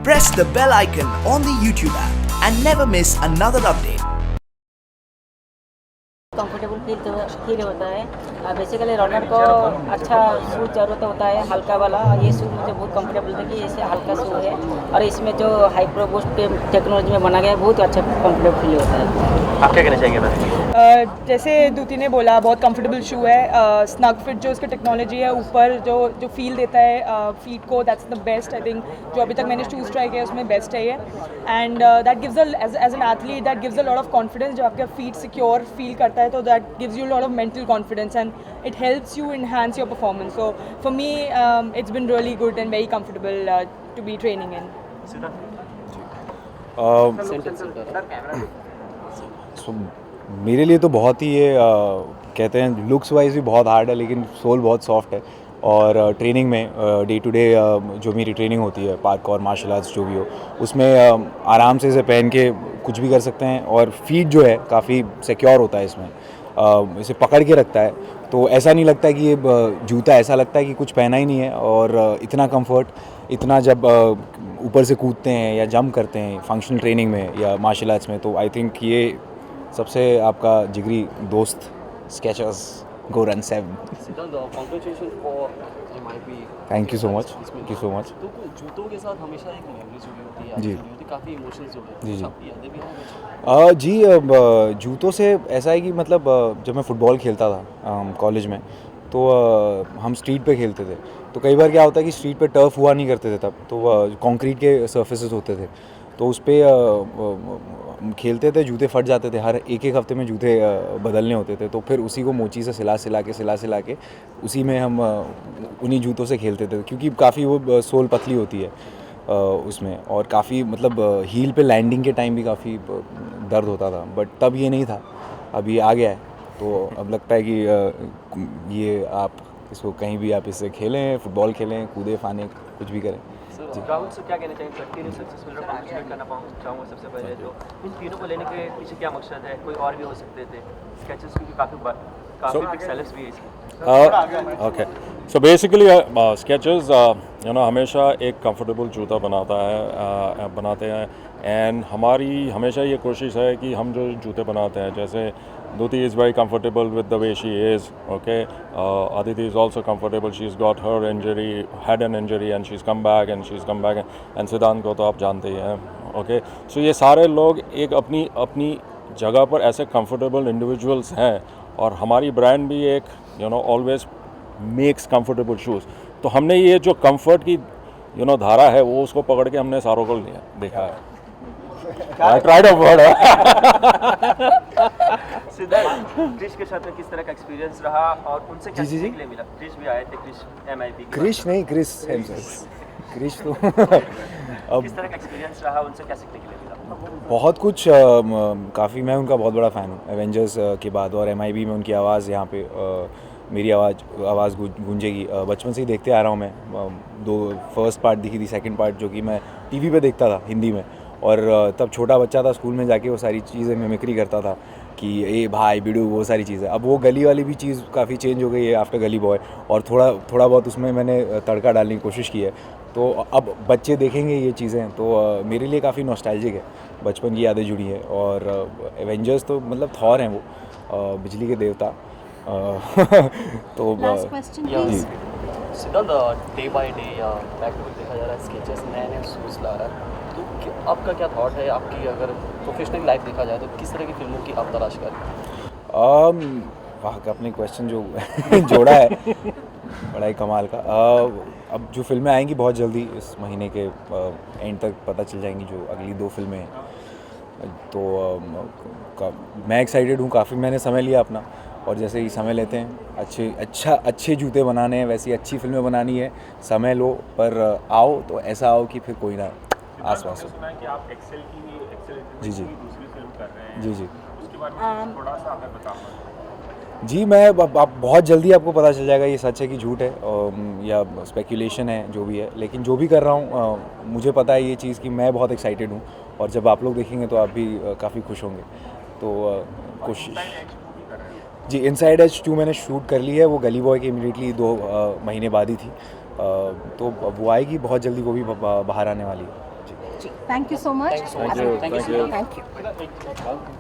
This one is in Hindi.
Press the bell icon on the YouTube app and never miss another update. Comfortable feel होता है। बेसिकली रनर को अच्छा शूज ज़रूरत होता है, हल्का वाला। ये शूज मुझे बहुत कंफर्टेबल लगी। ये हल्का शूज है और इसमें जो हाइप्रो बूस्ट टेक्नोलॉजी में बना गया है, बहुत अच्छा कंफर्टेबल फील होता है। आप क्या कहना चाहेंगे? जैसे दूती ने बोला, बहुत कंफर्टेबल शू है। स्नग फिट जो उसका टेक्नोलॉजी है, ऊपर जो फील देता है फीट को, that's the best. I think जो अभी तक मैंने शूज़ ट्राई किया उसमें बेस्ट है ये। And that gives as an athlete that gives a lot of confidence. जब आपका फीट सिक्योर फील करता है तो that gives you lot of mental confidence and it helps you enhance your performance. So for me, it's been really good and very comfortable to be training in. So, मेरे लिए तो बहुत ही ये कहते हैं लुक्स वाइज भी बहुत हार्ड है, लेकिन सोल बहुत सॉफ्ट है। और ट्रेनिंग में डे टू डे जो मेरी ट्रेनिंग होती है, पार्क और मार्शल आर्ट्स जो भी हो, उसमें आराम से इसे पहन के कुछ भी कर सकते हैं। और फीट जो है काफ़ी सिक्योर होता है इसमें, इसे पकड़ के रखता है। तो ऐसा नहीं लगता है कि ये जूता, ऐसा लगता है कि कुछ पहना ही नहीं है। और इतना कंफर्ट, इतना जब ऊपर से कूदते हैं या जंप करते हैं फंक्शनल ट्रेनिंग में या मार्शल आर्ट्स में, तो आई थिंक ये सबसे आपका जिगरी दोस्त Skechers go run 7। Thank you so much, thank you so much. तो जूतों के साथ हमेशा एक मेमोरी जुड़ी होती है, जी काफ़ी इमोशंस जुड़े होते जी हैं। जी आपकी यादें भी हैं? जी, जूतों से ऐसा है कि मतलब जब मैं फ़ुटबॉल खेलता था कॉलेज में, तो हम स्ट्रीट पे खेलते थे। तो कई बार क्या होता है कि स्ट्रीट पे टर्फ हुआ नहीं करते थे तब, तो कंक्रीट के सर्फेसेस होते थे, तो उस पर खेलते थे, जूते फट जाते थे। हर एक हफ्ते में जूते बदलने होते थे, तो फिर उसी को मोची से सिला के उसी में हम उन्हीं जूतों से खेलते थे, क्योंकि काफ़ी वो सोल पतली होती है उसमें। और काफ़ी मतलब हील पे लैंडिंग के टाइम भी काफ़ी दर्द होता था, बट तब ये नहीं था, अभी आ गया है। तो अब लगता है कि ये आप इसको कहीं भी आप इससे खेलें, फुटबॉल खेलें, कूदे फाने, कुछ भी करें। राहुल से क्या कहना चाहिए? तीनों सक्सेसफुल रहा, कॉन्ग्रेचुलेट करना चाहूँगा सबसे पहले। तो इन तीनों को लेने के पीछे क्या मकसद है? कोई और भी हो सकते थे स्केचेस, क्योंकि काफ़ी बिग सेलर्स भी है इसमें। ओके, सो बेसिकली स्केचेस हमेशा एक कंफर्टेबल जूता बनाते हैं। एंड हमारी हमेशा ये कोशिश है कि हम जो जूते बनाते हैं, जैसे Duti is very comfortable with the way she is, okay. Aditi is also comfortable. She's got her injury, had an injury, and she's come back. And Siddhant को तो आप जानते ही हैं, okay. So ये सारे लोग एक अपनी जगह पर ऐसे comfortable individuals हैं, और हमारी ब्रांड भी एक always makes comfortable shoes. तो हमने ये जो comfort की धारा है, वो उसको पकड़ के हमने सारों को देखा है। I tried a word. Siddharth, Krrish के साथ में किस तरह का एक्सपीरियंस रहा और उनसे क्या सीखने के लिए मिला? क्रिश भी आए थे, क्रिश नहीं, क्रिस तो किस तरह का एक्सपीरियंस रहा, उनसे क्या सीखने के लिए मिला? बहुत कुछ, काफ़ी। मैं उनका बहुत बड़ा फ़ैन हूँ एवेंजर्स के बाद, और MIB में उनकी आवाज़, यहाँ पे मेरी आवाज़ गूंजेगी। बचपन से ही देखते आ रहा हूँ मैं। दो फर्स्ट पार्ट दिखी थी, सेकंड पार्ट जो कि मैं टीवी पे देखता था हिंदी में, और तब छोटा बच्चा था, स्कूल में जाके वो सारी चीज़ें मिमिक्री करता था कि ए भाई बिडू, वो सारी चीज़ें। अब वो गली वाली भी चीज़ काफ़ी चेंज हो गई है आफ्टर गली बॉय, और थोड़ा बहुत उसमें मैंने तड़का डालने की कोशिश की है। तो अब बच्चे देखेंगे ये चीज़ें, तो मेरे लिए काफ़ी नॉस्टैल्जिक है, बचपन की यादें जुड़ी है। और एवेंजर्स तो मतलब थॉर हैं वो, बिजली के देवता। तो सिद्धांत, डे बाय डे या बैक टू देखा जा रहा है, स्केचेस नए शूज़ ला रहा है, तो आपका क्या थॉट है? आपकी अगर प्रोफेशनल लाइफ देखा जाए तो किस तरह की फिल्मों की आप तलाश कर रहे हैं? वाह, अपने क्वेश्चन जो जोड़ा है बड़ा ही कमाल का। अब जो फिल्में आएंगी बहुत जल्दी, इस महीने के एंड तक पता चल जाएंगी जो अगली 2 फिल्में हैं। तो मैं एक्साइटेड हूँ काफ़ी। मैंने समय लिया अपना, और जैसे ही समय लेते हैं, अच्छे जूते बनाने हैं, वैसी अच्छी फिल्में बनानी है। समय लो, पर आओ तो ऐसा आओ कि फिर कोई ना आसपास हो। जी जी थोड़ा सा अगर बताओ। जी, मैं अब बहुत जल्दी आपको पता चल जाएगा ये सच है कि झूठ है, या स्पेकुलेशन है, जो भी है। लेकिन जो भी कर रहा हूँ, मुझे पता है ये चीज़ कि मैं बहुत एक्साइटेड हूँ, और जब आप लोग देखेंगे तो आप भी काफ़ी खुश होंगे। तो कोशिश जी, इनसाइड एज 2 मैंने शूट कर ली है, वो गली बॉय के इमीडिएटली 2 महीने बाद ही थी। तो वो आएगी बहुत जल्दी, वो भी बाहर आने वाली है जी। जी thank you so much Thank you so much. Thank you. Thank you